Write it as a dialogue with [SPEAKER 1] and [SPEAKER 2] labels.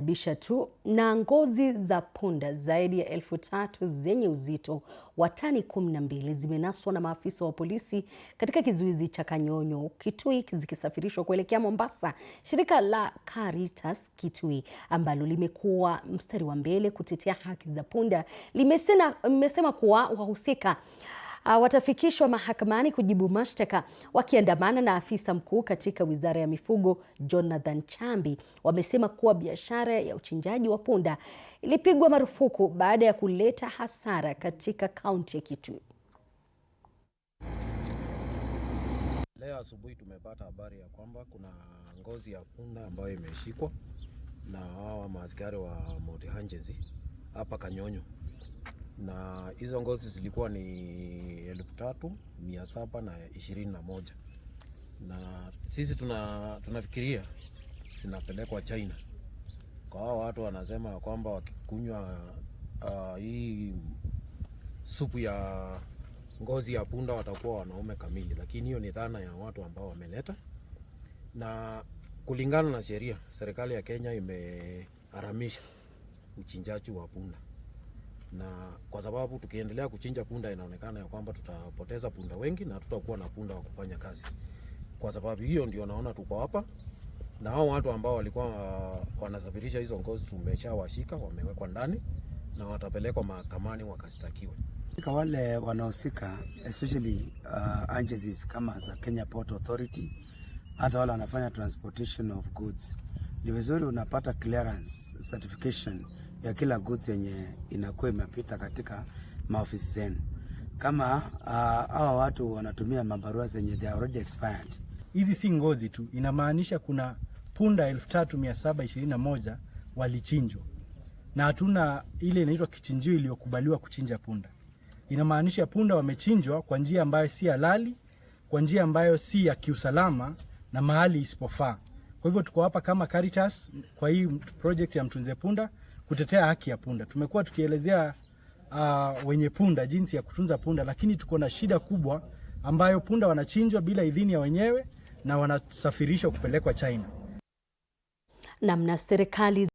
[SPEAKER 1] Bisha tu na ngozi za punda zaidi ya 3,000 zenye uzito wa tani 12 zimenaswa na maafisa wa polisi katika kizuizi cha Kanyonyo, Kitui, zikisafirishwa kuelekea Mombasa. Shirika la Caritas Kitui ambalo limekuwa mstari wa mbele kutetea haki za punda limesema kuwa wahusika watafikishwa mahakamani kujibu mashtaka. Wakiandamana na afisa mkuu katika Wizara ya Mifugo Jonathan Chambi, wamesema kuwa biashara ya uchinjaji wa punda ilipigwa marufuku baada ya kuleta hasara katika kaunti ya Kitui.
[SPEAKER 2] Leo asubuhi tumepata habari ya kwamba kuna ngozi ya punda ambayo imeshikwa na hawa maaskari wa Mount Hanjezi hapa Kanyonyo, na hizo ngozi zilikuwa ni 3,721 na sisi tunafikiria zinapelekwa China. Kwa hao watu wanasema kwamba wakikunywa hii supu ya ngozi ya punda watakuwa wanaume kamili, lakini hiyo ni dhana ya watu ambao wameleta, na kulingana na sheria serikali ya Kenya imeharamisha uchinjaji wa punda, na kwa sababu tukiendelea kuchinja punda inaonekana ya kwamba tutapoteza punda wengi na tutakuwa na punda wa kufanya kazi. Kwa sababu hiyo ndio naona tuko hapa, na hao watu ambao walikuwa wanasafirisha hizo ngozi tumeshawashika, wamewekwa ndani na watapelekwa mahakamani wakastakiwe.
[SPEAKER 3] Wale wanaohusika especially agencies kama za Kenya Port Authority, hata wale wanafanya transportation of goods, ni vizuri unapata clearance certification ya kila goods yenye inakuwa imepita katika maofisi zenu. Kama hawa watu wanatumia mabarua zenye they are already expired.
[SPEAKER 4] Hizi si ngozi tu, inamaanisha kuna punda 3,721 walichinjwa, na hatuna ile inaitwa kichinjio iliyokubaliwa kuchinja punda. Inamaanisha punda wamechinjwa kwa njia ambayo si halali, kwa njia ambayo si ya kiusalama na mahali isipofaa. Kwa hivyo tuko hapa kama Caritas kwa hii project ya Mtunze Punda kutetea haki ya punda. Tumekuwa tukielezea wenye punda jinsi ya kutunza punda, lakini tuko na shida kubwa ambayo punda wanachinjwa bila idhini ya wenyewe na wanasafirishwa kupelekwa China.
[SPEAKER 1] Namna serikali